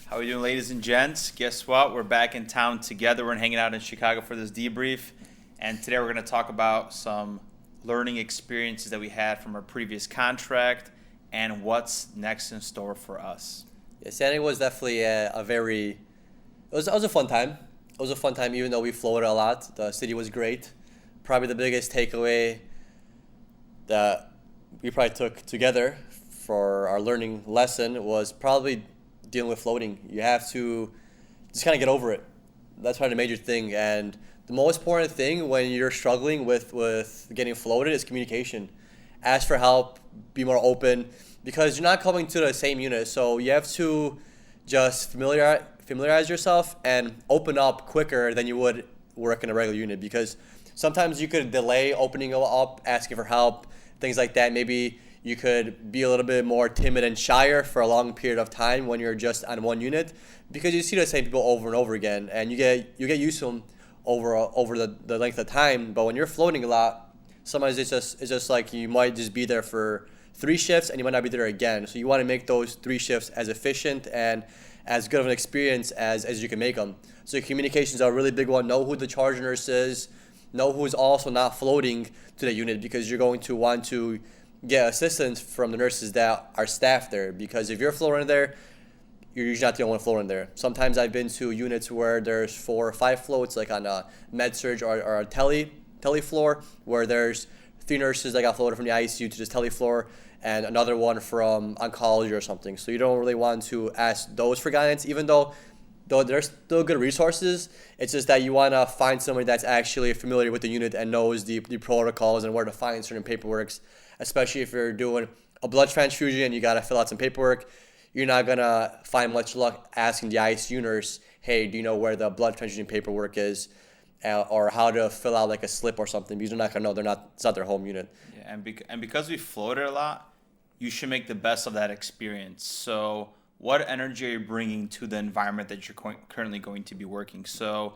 How we doing, ladies and gents? Guess what? We're back in town together. We're hanging out in Chicago for this debrief. And today we're going to talk about some learning experiences that we had from our previous contract and what's next in store for us. Yeah, Sandy was definitely it was a fun time. It was a fun time even though we floated a lot. The city was great. Probably the biggest takeaway that we probably took together for our learning lesson was probably dealing with floating. You have to just kind of get over it. That's probably the major thing. And the most important thing when you're struggling with getting floated is communication. Ask for help, be more open, because you're not coming to the same unit. So you have to just familiarize yourself and open up quicker than you would work in a regular unit, because sometimes you could delay opening up, asking for help, things like that. Maybe you could be a little bit more timid and shyer for a long period of time when you're just on one unit, because you see the same people over and over again, and you get used to them over the length of time. But when you're floating a lot, sometimes it's just like you might just be there for 3 shifts and you might not be there again. So you want to make those 3 shifts as efficient and as good of an experience as you can make them. So communications are a really big one. Know who the charge nurse is. Know who's also not floating to the unit, because you're going to want to get assistance from the nurses that are staffed there. Because if you're floating there, you're usually not the only one floating there. Sometimes I've been to units where there's 4 or 5 floats, like on a med surg or a tele floor, where there's 3 nurses that got floated from the ICU to this tele floor and another one from oncology or something. So you don't really want to ask those for guidance, even though there's still good resources. It's just that you want to find somebody that's actually familiar with the unit and knows the protocols and where to find certain paperworks, especially if you're doing a blood transfusion and you got to fill out some paperwork. You're not going to find much luck asking the ICU nurse, hey, do you know where the blood transfusion paperwork is, or how to fill out like a slip or something, because they're not going to know. It's not their home unit. Yeah, and because we floated a lot, you should make the best of that experience. So what energy are you bringing to the environment that you're currently going to be working? So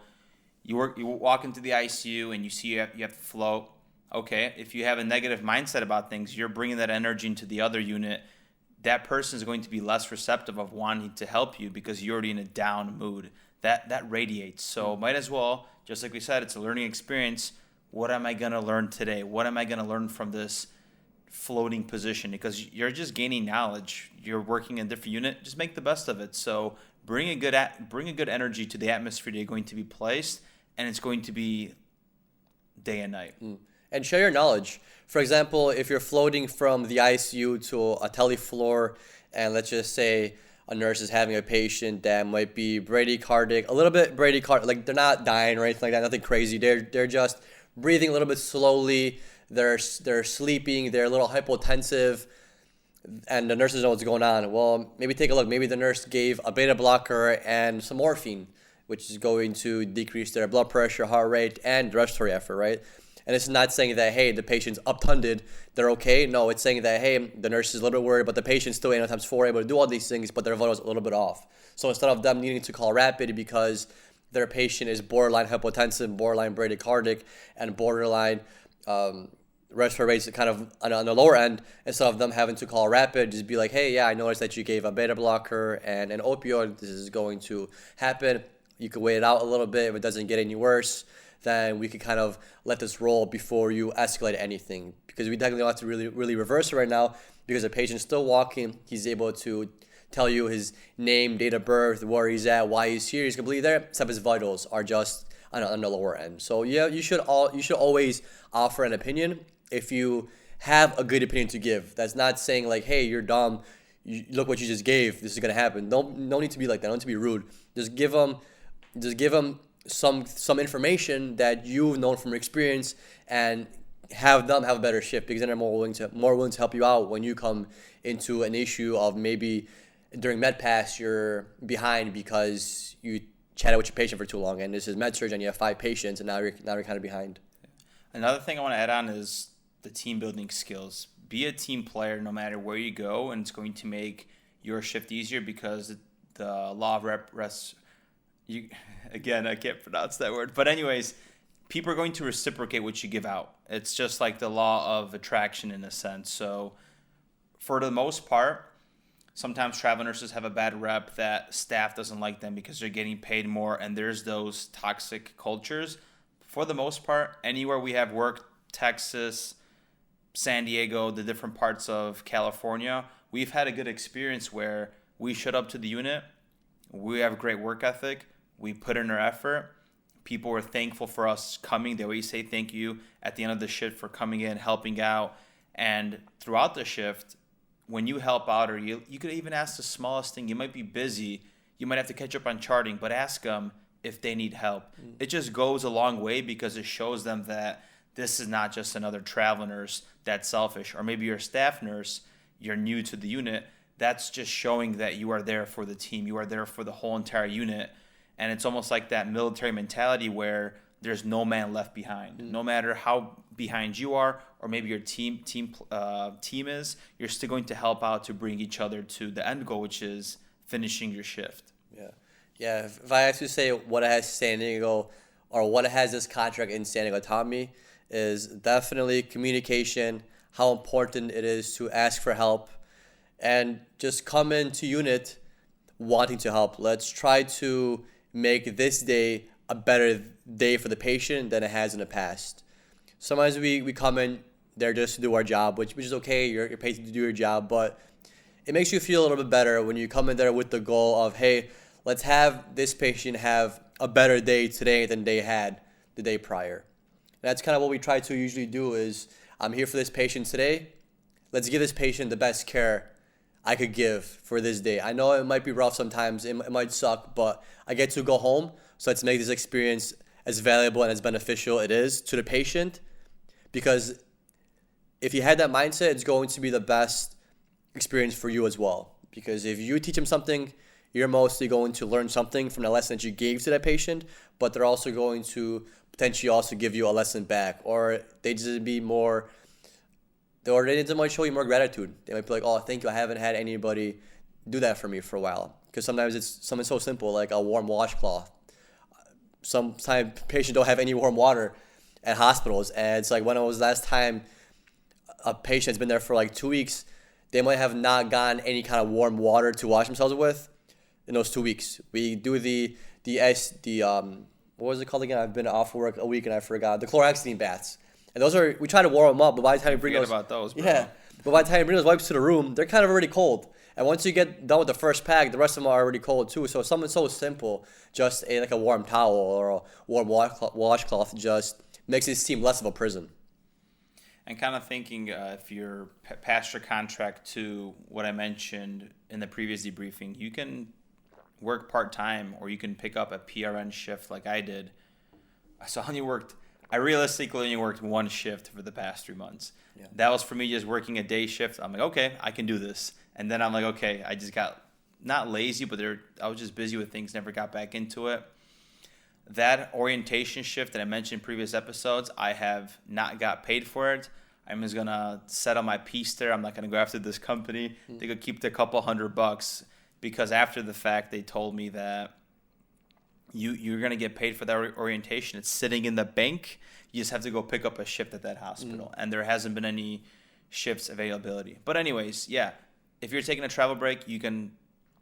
you walk into the ICU and you see you have to float. Okay, if you have a negative mindset about things, you're bringing that energy into the other unit. That person is going to be less receptive of wanting to help you because you're already in a down mood. That radiates. So might as well, just like we said, it's a learning experience. What am I going to learn today? What am I going to learn from this floating position? Because you're just gaining knowledge. You're working in a different unit. Just make the best of it. So bring a good energy to the atmosphere that you're going to be placed, and it's going to be day and night. And share your knowledge. For example, if you're floating from the ICU to a tele floor, and let's just say a nurse is having a patient that might be bradycardic, a little bit bradycardic, like they're not dying or anything like that, nothing crazy. They're just breathing a little bit slowly. They're sleeping. They're a little hypotensive, and the nurses know what's going on. Well, maybe take a look. Maybe the nurse gave a beta blocker and some morphine, which is going to decrease their blood pressure, heart rate, and respiratory effort, right? And it's not saying that, hey, the patient's uptunded, they're okay. No, it's saying that, hey, the nurse is a little bit worried, but the patient's still 8 times 4 able to do all these things, but their vitals a little bit off. So instead of them needing to call rapid because their patient is borderline hypotensive, borderline bradycardic, and borderline respiratory rates kind of on the lower end, instead of them having to call rapid, just be like, hey, yeah, I noticed that you gave a beta blocker and an opioid. This is going to happen. You could wait it out a little bit. If it doesn't get any worse, then we could kind of let this roll before you escalate anything, because we definitely don't have to really reverse it right now, because the patient's still walking. He's able to tell you his name, date of birth, where he's at, why he's here. He's completely there, except his vitals are just on the lower end. So yeah, you should always offer an opinion if you have a good opinion to give. That's not saying like, hey, you're dumb. Look what you just gave. This is gonna happen. No need to be like that. No need to be rude. Just give them some information that you've known from experience, and have them have a better shift, because then they're more willing to help you out when you come into an issue of maybe during med pass you're behind because you chatted with your patient for too long, and this is med surg and you have 5 patients, and now you're kind of behind. Another thing I want to add on is the team building skills. Be a team player no matter where you go, and it's going to make your shift easier, because the law of again, I can't pronounce that word. But anyways, people are going to reciprocate what you give out. It's just like the law of attraction in a sense. So for the most part, sometimes travel nurses have a bad rep that staff doesn't like them because they're getting paid more, and there's those toxic cultures. For the most part, anywhere we have worked, Texas, San Diego, the different parts of California, we've had a good experience where we showed up to the unit, we have a great work ethic, we put in our effort. People were thankful for us coming. They always say thank you at the end of the shift for coming in, helping out. And throughout the shift, when you help out, or you could even ask the smallest thing. You might be busy. You might have to catch up on charting, but ask them if they need help. It just goes a long way because it shows them that this is not just another travel nurse that's selfish. Or maybe you're a staff nurse, you're new to the unit. That's just showing that you are there for the team. You are there for the whole entire unit. And it's almost like that military mentality where there's no man left behind. No matter how behind you are, or maybe your team is, you're still going to help out to bring each other to the end goal, which is finishing your shift. Yeah. If I have to say what has San Diego, or what has this contract in San Diego taught me, is definitely communication, how important it is to ask for help, and just come into unit wanting to help. Let's try to make this day a better day for the patient than it has in the past. Sometimes we come in there just to do our job, which is okay. You're paid to do your job, but it makes you feel a little bit better when you come in there with the goal of, hey, let's have this patient have a better day today than they had the day prior. And that's kind of what we try to usually do is, I'm here for this patient today. Let's give this patient the best care I could give for this day. I know it might be rough sometimes, it might suck, but I get to go home, so let's make this experience as valuable and as beneficial it is to the patient, because if you had that mindset, it's going to be the best experience for you as well. Because if you teach them something, you're mostly going to learn something from the lesson that you gave to that patient, but they're also going to potentially also give you a lesson back, or they just be more, or they might show you more gratitude. They might be like, oh, thank you, I haven't had anybody do that for me for a while. Because sometimes it's something so simple like a warm washcloth. Sometimes patients don't have any warm water at hospitals, and it's like, when it was last time a patient's been there for like 2 weeks, they might have not gotten any kind of warm water to wash themselves with in those 2 weeks. We do what was it called again? I've been off work a week and I forgot. The chlorhexidine baths. And those we try to warm them up, but by the time you bring those, bro. Yeah. But by the time you bring those wipes to the room, they're kind of already cold. And once you get done with the first pack, the rest of them are already cold too. So something so simple, just like a warm towel or a warm washcloth, just makes it seem less of a prison. And kind of thinking, if you're past your contract to what I mentioned in the previous debriefing, you can work part-time, or you can pick up a PRN shift like I did. So I realistically only worked one shift for the past 3 months. Yeah. That was for me just working a day shift. I'm like, okay, I can do this. And then I'm like, okay, I just got not lazy, but I was just busy with things, never got back into it. That orientation shift that I mentioned in previous episodes, I have not got paid for it. I'm just going to settle my piece there. I'm not going to go after this company. They could keep the couple $100, because after the fact, they told me that you're going to get paid for that orientation. It's sitting in the bank. You just have to go pick up a shift at that hospital. And there hasn't been any shifts availability. But anyways, yeah, if you're taking a travel break, you can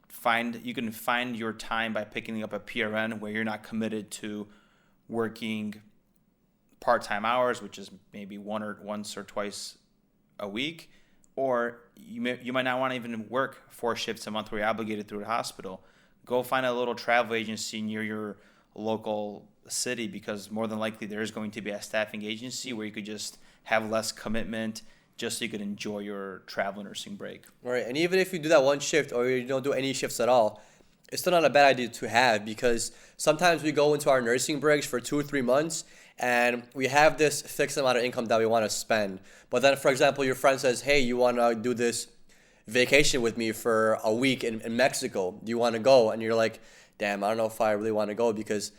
find your time by picking up a PRN where you're not committed to working part-time hours, which is maybe once or twice a week, or you might not want to even work 4 shifts a month where you're obligated through the hospital. Go find a little travel agency near your local city, because more than likely there is going to be a staffing agency where you could just have less commitment, just so you could enjoy your travel nursing break. Right, and even if you do that one shift or you don't do any shifts at all, it's still not a bad idea to have, because sometimes we go into our nursing breaks for 2 or 3 months and we have this fixed amount of income that we want to spend. But then, for example, your friend says, hey, you want to do this vacation with me for a week in Mexico. Do you want to go? And you're like, damn, I don't know if I really want to go, because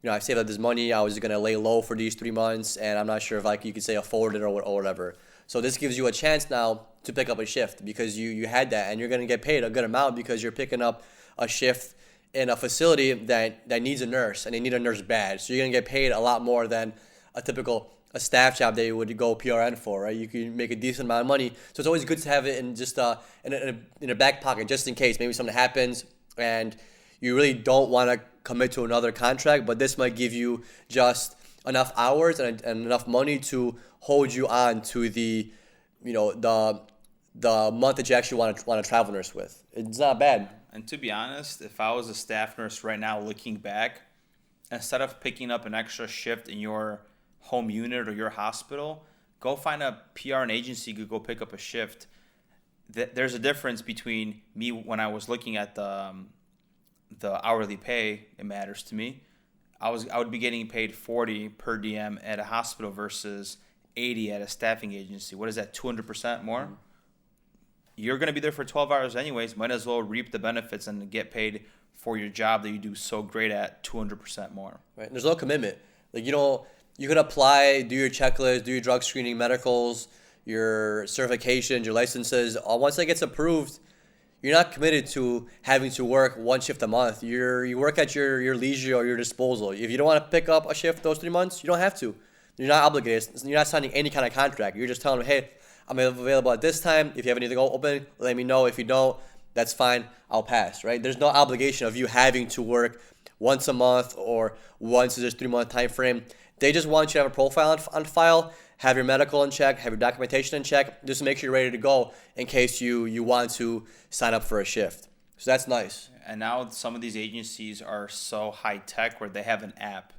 I've saved up this money. I was going to lay low for these 3 months, and I'm not sure if you could say afford it or whatever. So this gives you a chance now to pick up a shift, because you had that, and you're going to get paid a good amount because you're picking up a shift in a facility that needs a nurse, and they need a nurse bad. So you're going to get paid a lot more than a typical a staff job that you would go PRN for, right? You can make a decent amount of money. So it's always good to have it in just in a back pocket, just in case maybe something happens and you really don't want to commit to another contract, but this might give you just enough hours and enough money to hold you on to the, the month that you actually want to travel nurse with. It's not bad. And to be honest, if I was a staff nurse right now looking back, instead of picking up an extra shift in your home unit or your hospital, go find a PRN agency, go pick up a shift. There's a difference between me when I was looking at the hourly pay. It matters to me. I would be getting paid $40 per diem at a hospital versus $80 at a staffing agency. What is that? 200% more. Mm-hmm. You're going to be there for 12 hours anyways. Might as well reap the benefits and get paid for your job that you do so great at 200% more. Right. And there's no commitment. Like, you could apply, do your checklist, do your drug screening, medicals, your certifications, your licenses. Once that gets approved, you're not committed to having to work one shift a month. You work at your leisure or your disposal. If you don't want to pick up a shift those 3 months, you don't have to. You're not obligated. You're not signing any kind of contract. You're just telling them, hey, I'm available at this time. If you have anything open, let me know. If you don't, that's fine. I'll pass, right? There's no obligation of you having to work once a month or once in this 3 month time frame. They just want you to have a profile on file, have your medical in check, have your documentation in check, just to make sure you're ready to go in case you want to sign up for a shift. So that's nice. And now some of these agencies are so high tech where they have an app.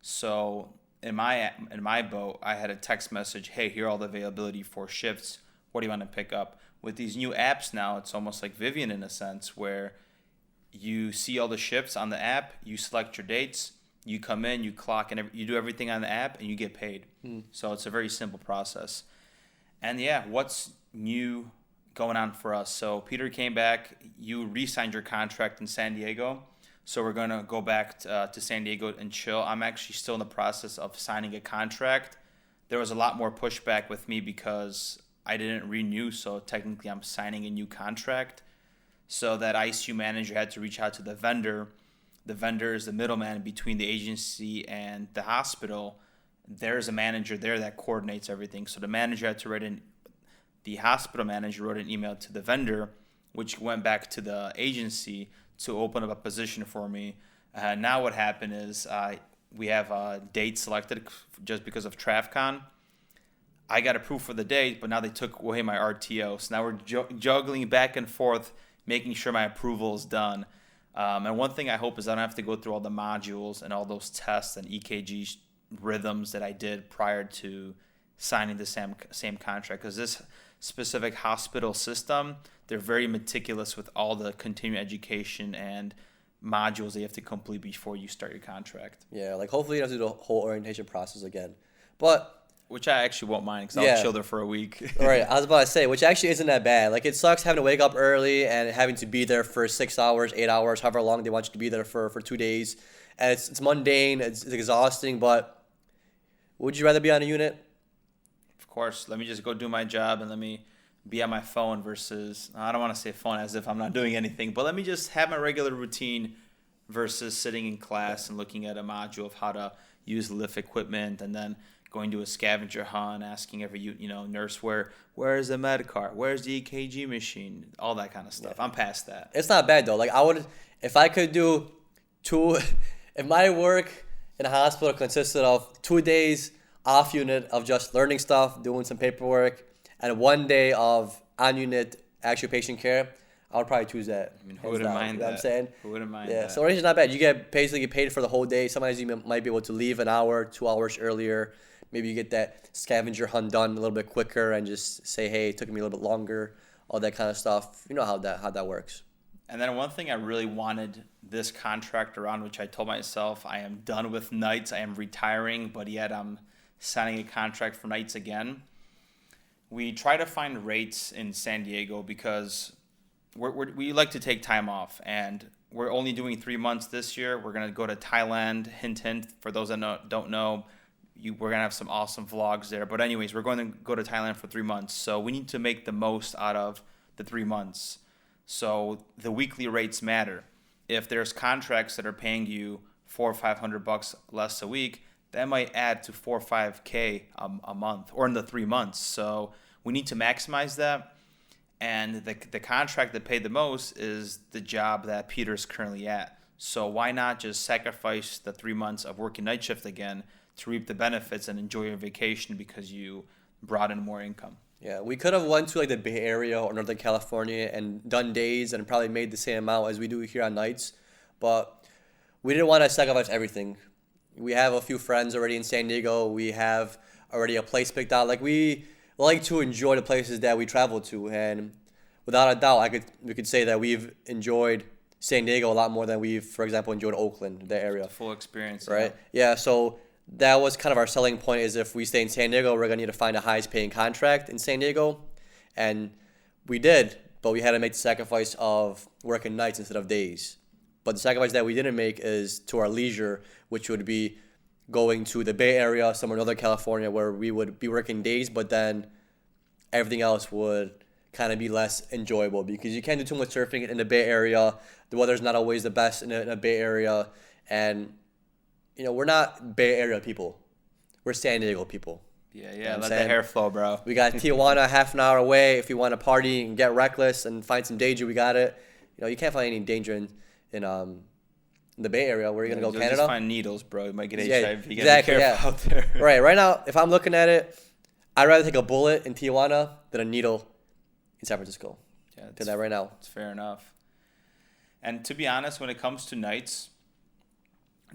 So in my boat, I had a text message, hey, here are all the availability for shifts. What do you want to pick up? With these new apps now, it's almost like Vivian in a sense, where you see all the shifts on the app, you select your dates, you come in, you clock, and you do everything on the app, and you get paid. So it's a very simple process. And yeah, what's new going on for us? So Peter came back. You re-signed your contract in San Diego. So we're going to go back to San Diego and chill. I'm actually still in the process of signing a contract. There was a lot more pushback with me because I didn't renew, so technically I'm signing a new contract. So that ICU manager had to reach out to the vendor. The vendor is the middleman between the agency and the hospital. There's a manager there that coordinates everything. So the manager had to the hospital manager wrote an email to the vendor, which went back to the agency to open up a position for me. Now what happened is we have a date selected just because of TravCon. I got approved for the date, but now they took away my RTO. So now we're juggling back and forth, making sure my approval is done. And one thing I hope is I don't have to go through all the modules and all those tests and EKG rhythms that I did prior to signing the same contract. Because this specific hospital system, they're very meticulous with all the continuing education and modules that you have to complete before you start your contract. Yeah, like hopefully you don't have to do the whole orientation process again. But which I actually won't mind because I'll chill there for a week. All right, I was about to say, which actually isn't that bad. Like, it sucks having to wake up early and having to be there for 6 hours, 8 hours, however long they want you to be there for 2 days. And it's mundane, it's exhausting, but would you rather be on a unit? Of course. Let me just go do my job and let me be on my phone versus, I don't want to say phone as if I'm not doing anything, but let me just have my regular routine versus sitting in class and looking at a module of how to use lift equipment and then going to a scavenger hunt, asking every nurse where is the med cart, where's the EKG machine, all that kind of stuff. Yeah. I'm past that. It's not bad though. Like, I would, if I could do if my work in a hospital consisted of 2 days off unit of just learning stuff, doing some paperwork, and 1 day of on unit actual patient care, I would probably choose that. I mean, who wouldn't mind that? You know what I'm saying? Who wouldn't mind that? Yeah, so orientation's not bad. You get basically paid for the whole day. Sometimes you might be able to leave an hour, 2 hours earlier. Maybe you get that scavenger hunt done a little bit quicker and just say, hey, it took me a little bit longer, all that kind of stuff. You know how that works. And then one thing I really wanted this contract around, which I told myself I am done with nights, I am retiring, but yet I'm signing a contract for nights again. We try to find rates in San Diego because we like to take time off, and we're only doing 3 months this year. We're going to go to Thailand, hint, for those that don't know. We're going to have some awesome vlogs there. But anyways, we're going to go to Thailand for 3 months. So we need to make the most out of the 3 months. So the weekly rates matter. If there's contracts that are paying you $400 or $500 less a week, that might add to 4 or 5K a month or in the 3 months. So we need to maximize that. And the contract that paid the most is the job that Peter's currently at. So why not just sacrifice the 3 months of working night shift again to reap the benefits and enjoy your vacation because you brought in more income? Yeah, we could have went to like the Bay Area or Northern California and done days and probably made the same amount as we do here on nights, but we didn't want to sacrifice everything. We have a few friends already in San Diego. We have already a place picked out. Like, we like to enjoy the places that we travel to, and without a doubt, we could say that we've enjoyed San Diego a lot more than we've, for example, enjoyed Oakland, the area. The full experience, right? Yeah. So that was kind of our selling point. Is if we stay in San Diego, we're gonna need to find a highest paying contract in San Diego, and we did, but we had to make the sacrifice of working nights instead of days. But the sacrifice that we didn't make is to our leisure, which would be going to the Bay Area, somewhere in Northern California, where we would be working days, but then everything else would kind of be less enjoyable because you can't do too much surfing in the Bay Area. The weather's not always the best in the Bay Area. And, we're not Bay Area people. We're San Diego people. Yeah, let the hair flow, bro. We got Tijuana half an hour away. If you want to party and get reckless and find some danger, we got it. You can't find any danger in the Bay Area. Where are you going to go, Canada? Just find needles, bro. You might get HIV. Exactly, be careful out there. Right now, if I'm looking at it, I'd rather take a bullet in Tijuana than a needle in San Francisco. Yeah, to that right now. It's fair enough. And to be honest, when it comes to nights,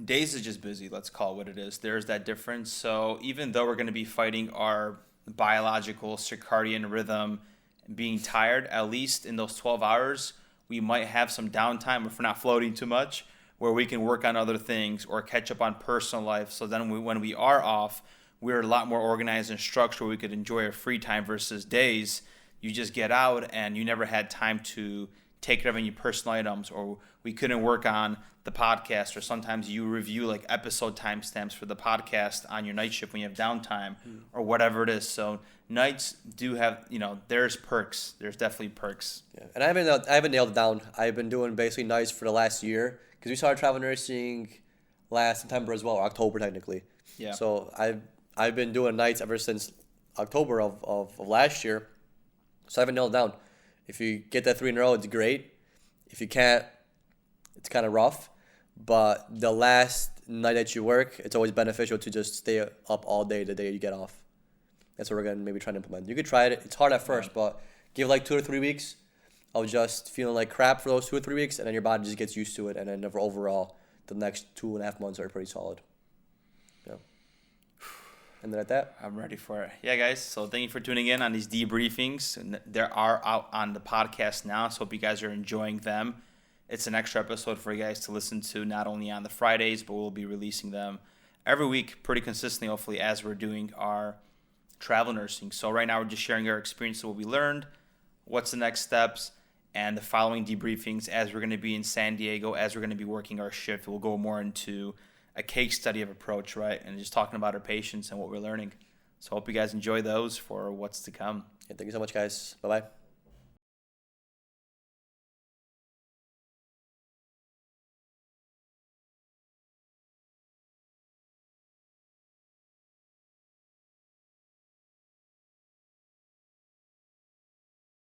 days is just busy. Let's call it what it is. There's that difference. So even though we're going to be fighting our biological circadian rhythm and being tired, at least in those 12 hours, we might have some downtime if we're not floating too much, where we can work on other things or catch up on personal life. So then when we are off, we're a lot more organized and structured. We could enjoy our free time versus days. You just get out and you never had time to take care of any personal items, or we couldn't work on the podcast, or sometimes you review like episode timestamps for the podcast on your night shift when you have downtime or whatever it is. So nights do have, there's perks. There's definitely perks. Yeah. And I haven't nailed it down. I've been doing basically nights for the last year because we started travel nursing last September as well, or October technically. Yeah. So I've been doing nights ever since October of last year. So I haven't nailed it down. If you get that 3 in a row, it's great. If you can't, it's kind of rough. But the last night that you work, it's always beneficial to just stay up all day the day you get off. That's what we're going to maybe try to implement. You could try it. It's hard at first, but give like 2 or 3 weeks of just feeling like crap for those 2 or 3 weeks, and then your body just gets used to it. And then overall, the next 2.5 months are pretty solid. Yeah. And then at that, I'm ready for it. Yeah, guys. So thank you for tuning in on these debriefings. And they are out on the podcast now, so hope you guys are enjoying them. It's an extra episode for you guys to listen to, not only on the Fridays, but we'll be releasing them every week pretty consistently, hopefully, as we're doing our travel nursing. So right now we're just sharing our experience of what we learned, what's the next steps, and the following debriefings as we're going to be in San Diego, as we're going to be working our shift. We'll go more into a case study of approach, right? And just talking about our patients and what we're learning. So hope you guys enjoy those for what's to come. yeah, thank you so much, guys. Bye-bye.